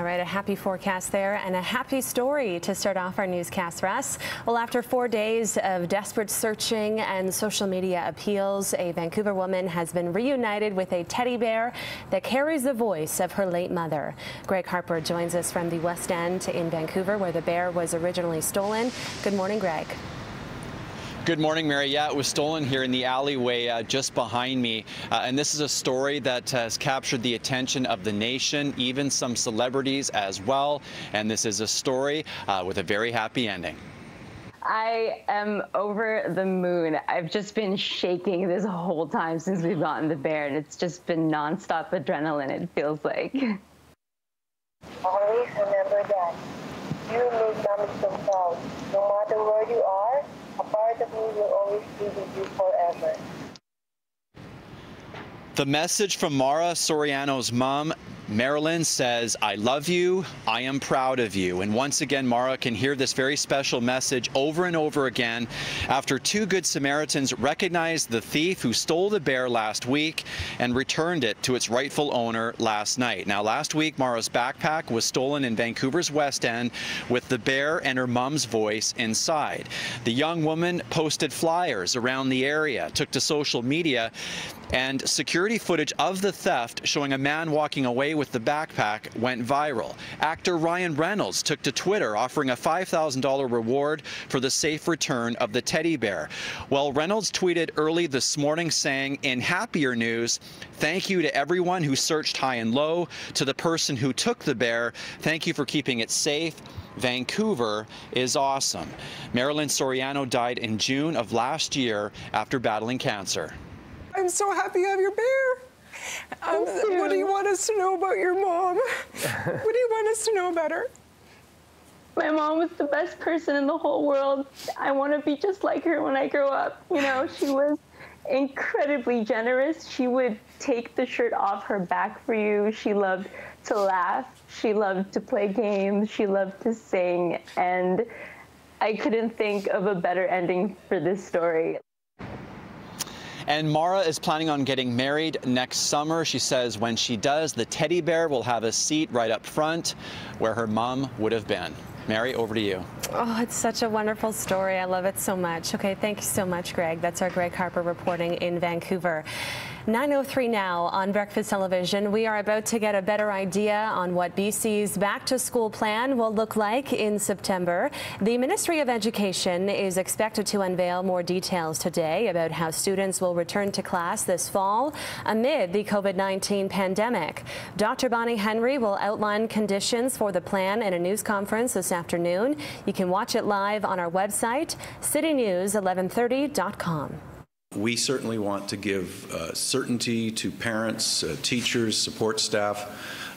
right, a happy forecast there and a happy story to start off our newscast, Russ. Well, after 4 days of desperate searching and social media appeals, a Vancouver woman has been reunited with a teddy bear that carries the voice of her late mother. Greg Harper joins us from the West End in Vancouver, where the bear was originally stolen. Good morning, Greg. Good morning, Mary. Yeah, it was stolen here in the alleyway just behind me. And this is a story that has captured the attention of the nation, even some celebrities as well. And this is a story with a very happy ending. I am over the moon. I've just been shaking this whole time since we've gotten the bear, and it's just been nonstop adrenaline, it feels like. Always remember that you make mommy so proud. No matter where you are, a part of me will always be with you forever. The message from Mara Soriano's mom, Marilyn, says, "I love you, I am proud of you." And once again, Mara can hear this very special message over and over again after two Good Samaritans recognized the thief who stole the bear last week and returned it to its rightful owner last night. Now, last week, Mara's backpack was stolen in Vancouver's West End with the bear and her mom's voice inside. The young woman posted flyers around the area, took to social media, and security footage of the theft showing a man walking away with the backpack went viral. Actor Ryan Reynolds took to Twitter offering a $5,000 reward for the safe return of the teddy bear. Well, Reynolds tweeted early this morning saying, "In happier news, thank you to everyone who searched high and low, to the person who took the bear, thank you for keeping it safe. Vancouver is awesome." Marilyn Soriano died in June of last year after battling cancer. I'm so happy you have your bear. What do you want us to know about your mom? What do you want us to know about her? My mom was the best person in the whole world. I want to be just like her when I grow up. You know, she was incredibly generous. She would take the shirt off her back for you. She loved to laugh. She loved to play games. She loved to sing. And I couldn't think of a better ending for this story. And Mara is planning on getting married next summer. She says when she does, the teddy bear will have a seat right up front where her mom would have been. Mary, over to you. Oh, it's such a wonderful story. I love it so much. Okay, thank you so much, Greg. That's our Greg Harper reporting in Vancouver. 9:03 now on Breakfast Television. We are about to get a better idea on what BC's back-to-school plan will look like in September. The Ministry of Education is expected to unveil more details today about how students will return to class this fall amid the COVID-19 pandemic. Dr. Bonnie Henry will outline conditions for the plan in a news conference this afternoon. You can watch it live on our website, citynews1130.com. We certainly want to give certainty to parents, teachers, support staff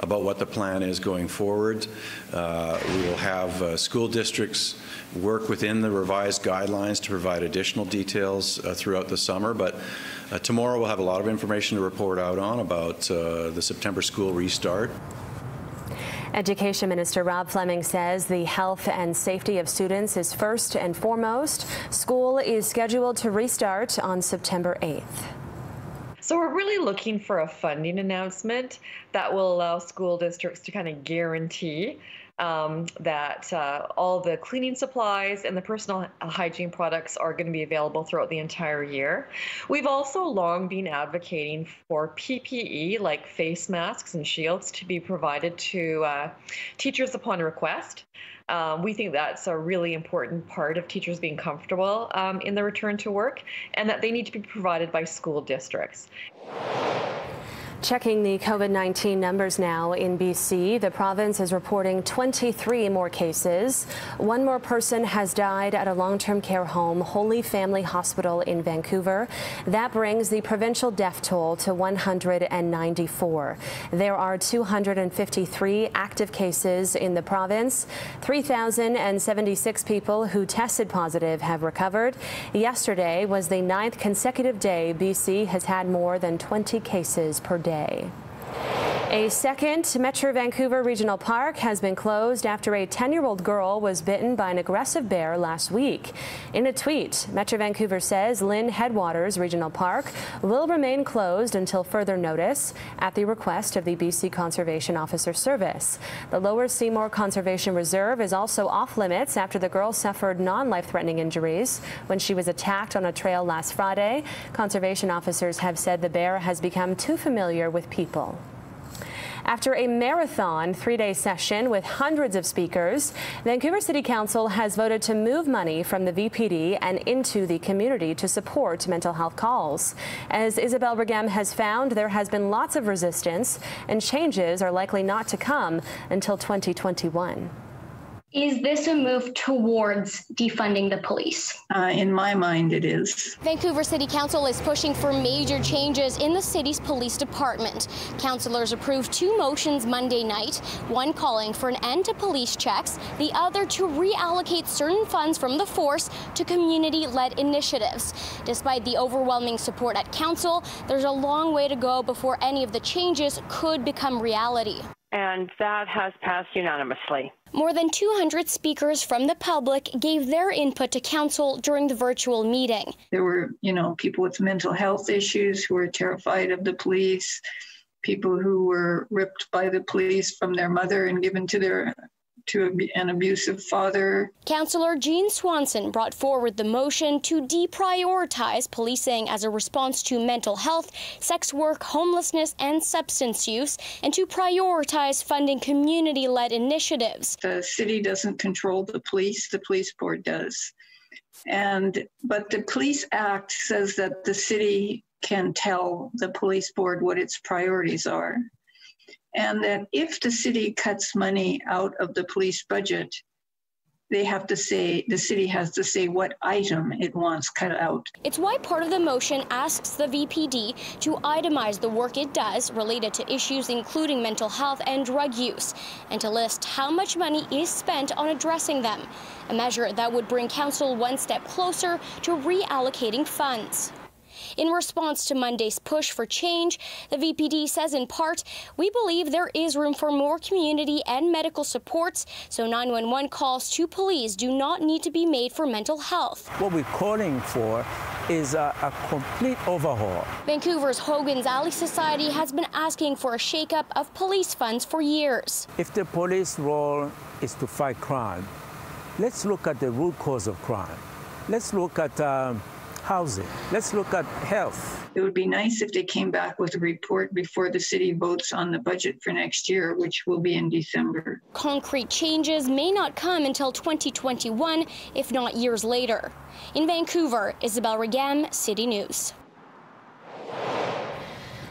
about what the plan is going forward. We will have school districts work within the revised guidelines to provide additional details throughout the summer, but tomorrow we'll have a lot of information to report out on about the September school restart. Education Minister Rob Fleming says the health and safety of students is first and foremost. School is scheduled to restart on September 8th. So we're really looking for a funding announcement that will allow school districts to kind of guarantee that all the cleaning supplies and the personal hygiene products are going to be available throughout the entire year. We've also long been advocating for PPE, like face masks and shields, to be provided to teachers upon request. We think that's a really important part of teachers being comfortable in the return to work, and that they need to be provided by school districts. Checking the COVID-19 numbers now in BC, the province is reporting 23 more cases. One more person has died at a long-term care home, Holy Family Hospital in Vancouver. That brings the provincial death toll to 194. There are 253 active cases in the province. 3,076 people who tested positive have recovered. Yesterday was the 9th consecutive day BC has had more than 20 cases per day. A second Metro Vancouver Regional Park has been closed after a 10-year-old girl was bitten by an aggressive bear last week. In a tweet, Metro Vancouver says Lynn Headwaters Regional Park will remain closed until further notice at the request of the BC Conservation Officer Service. The Lower Seymour Conservation Reserve is also off limits after the girl suffered non-life-threatening injuries when she was attacked on a trail last Friday. Conservation officers have said the bear has become too familiar with people. After a marathon 3-day session with hundreds of speakers, Vancouver City Council has voted to move money from the VPD and into the community to support mental health calls. As Isabelle Regem has found, there has been lots of resistance, and changes are likely not to come until 2021. Is this a move towards defunding the police? In my mind, it is. Vancouver City Council is pushing for major changes in the city's police department. Councillors approved 2 motions Monday night, one calling for an end to police checks, the other to reallocate certain funds from the force to community-led initiatives. Despite the overwhelming support at council, there's a long way to go before any of the changes could become reality. And that has passed unanimously. More than 200 speakers from the public gave their input to council during the virtual meeting. There were, people with mental health issues who were terrified of the police, people who were ripped by the police from their mother and given to an abusive father. Councillor Jean Swanson brought forward the motion to deprioritize policing as a response to mental health, sex work, homelessness, and substance use, and to prioritize funding community-led initiatives. The city doesn't control the police board does. But the Police Act says that the city can tell the police board what its priorities are. And that if the city cuts money out of the police budget, the city has to say what item it wants cut out. It's why part of the motion asks the VPD to itemize the work it does related to issues including mental health and drug use, and to list how much money is spent on addressing them, a measure that would bring council one step closer to reallocating funds. In response to Monday's push for change, the VPD says in part, "We believe there is room for more community and medical supports, so 911 calls to police do not need to be made for mental health." What we're calling for is a complete overhaul. Vancouver's Hogan's Alley Society has been asking for a shakeup of police funds for years. If the police role is to fight crime, let's look at the root cause of crime. Let's look at housing. Let's look at health. It would be nice if they came back with a report before the city votes on the budget for next year, which will be in December. Concrete changes may not come until 2021, if not years later. In Vancouver, Isabelle Regem, City News.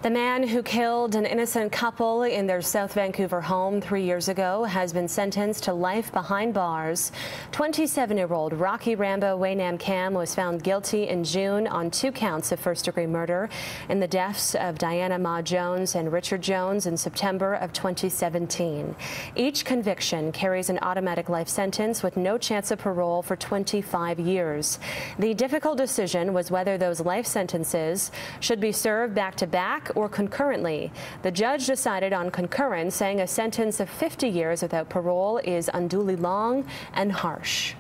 The man who killed an innocent couple in their South Vancouver home 3 years ago has been sentenced to life behind bars. 27-year-old Rocky Rambo Waynam Cam was found guilty in June on 2 counts of first-degree murder in the deaths of Diana Ma Jones and Richard Jones in September of 2017. Each conviction carries an automatic life sentence with no chance of parole for 25 years. The difficult decision was whether those life sentences should be served back-to-back or concurrently. The judge decided on concurrent, saying a sentence of 50 years without parole is unduly long and harsh.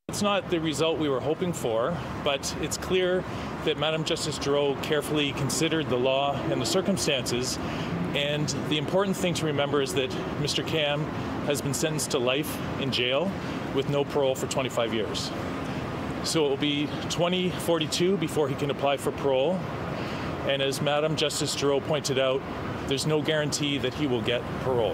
It's not the result we were hoping for, but it's clear that Madam Justice Giroux carefully considered the law and the circumstances, and the important thing to remember is that Mr. Cam has been sentenced to life in jail with no parole for 25 years. So it will be 2042 before he can apply for parole. And as Madam Justice Giroux pointed out, there's no guarantee that he will get parole.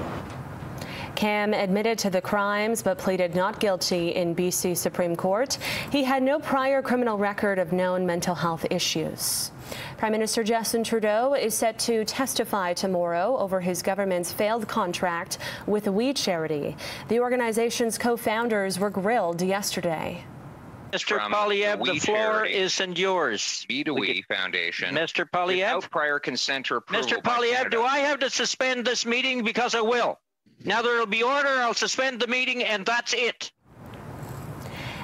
Cam admitted to the crimes but pleaded not guilty in BC Supreme Court. He had no prior criminal record of known mental health issues. Prime Minister Justin Trudeau is set to testify tomorrow over his government's failed contract with We Charity. The organization's co-founders were grilled yesterday. Mr. Poilievre, the floor isn't yours. Be to We Foundation. Mr. Poilievre? Without prior consent or approval. Mr. Poilievre, do I have to suspend this meeting? Because I will. Now there will be order, I'll suspend the meeting, and that's it.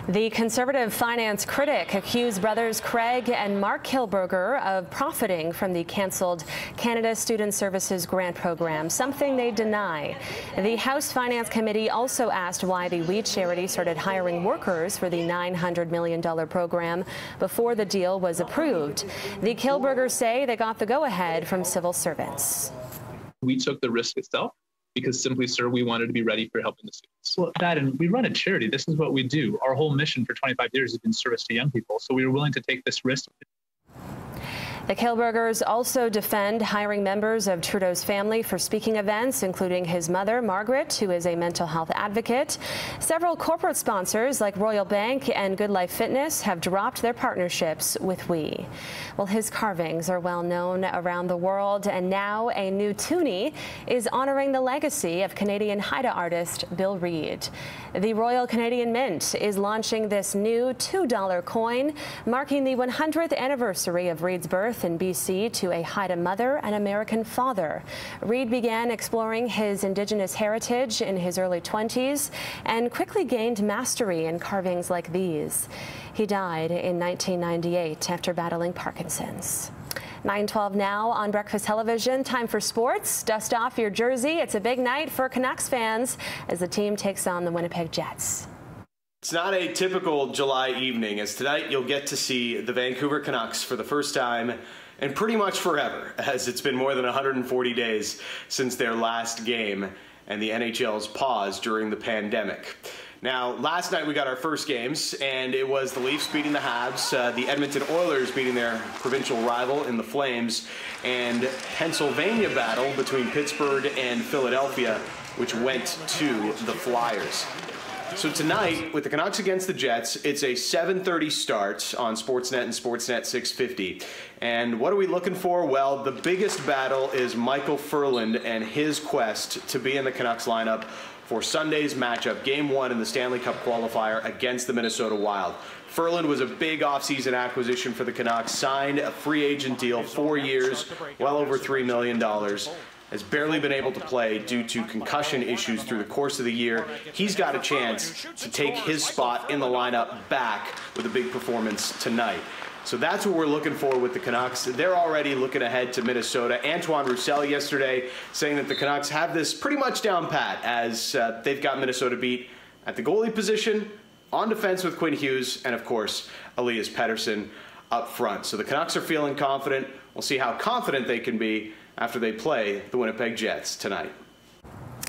The conservative finance critic accused brothers Craig and Mark Kilberger of profiting from the canceled Canada Student Services grant program, something they deny. The House Finance Committee also asked why the We charity started hiring workers for the $900 million program before the deal was approved. The Kilbergers say they got the go-ahead from civil servants. We took the risk itself because simply, sir, we wanted to be ready for helping the students. Well, that, and we run a charity. This is what we do. Our whole mission for 25 years has been service to young people. So we were willing to take this risk. The Kilbergers also defend hiring members of Trudeau's family for speaking events, including his mother, Margaret, who is a mental health advocate. Several corporate sponsors like Royal Bank and Good Life Fitness have dropped their partnerships with We. Well, his carvings are well known around the world, and now a new toonie is honoring the legacy of Canadian Haida artist Bill Reid. The Royal Canadian Mint is launching this new $2 coin, marking the 100th anniversary of Reid's birth in BC to a Haida mother and American father. Reid began exploring his Indigenous heritage in his early 20s and quickly gained mastery in carvings like these. He died in 1998 after battling Parkinson's. 9:12 now on Breakfast Television. Time for sports. Dust off your jersey. It's a big night for Canucks fans as the team takes on the Winnipeg Jets. It's not a typical July evening, as tonight you'll get to see the Vancouver Canucks for the first time and pretty much forever, as it's been more than 140 days since their last game and the NHL's pause during the pandemic. Now, last night we got our first games, and it was the Leafs beating the Habs, the Edmonton Oilers beating their provincial rival in the Flames, and Pennsylvania battle between Pittsburgh and Philadelphia, which went to the Flyers. So tonight, with the Canucks against the Jets, it's a 7:30 start on Sportsnet and Sportsnet 650. And what are we looking for? Well, the biggest battle is Michael Ferland and his quest to be in the Canucks lineup for Sunday's matchup, Game 1 in the Stanley Cup qualifier against the Minnesota Wild. Ferland was a big offseason acquisition for the Canucks, signed a free agent deal, 4 years, well over $3 million. Has barely been able to play due to concussion issues through the course of the year. He's got a chance to take his spot in the lineup back with a big performance tonight. So that's what we're looking for with the Canucks. They're already looking ahead to Minnesota. Antoine Roussel yesterday saying that the Canucks have this pretty much down pat, as they've got Minnesota beat at the goalie position, on defense with Quinn Hughes, and of course, Elias Pettersson up front. So the Canucks are feeling confident. We'll see how confident they can be after they play the Winnipeg Jets tonight.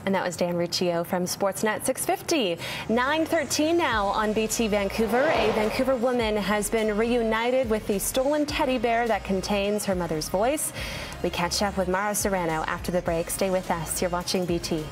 And that was Dan Riccio from Sportsnet 650. 9:13 now on BT Vancouver. A Vancouver woman has been reunited with the stolen teddy bear that contains her mother's voice. We catch up with Mara Serrano after the break. Stay with us. You're watching BT.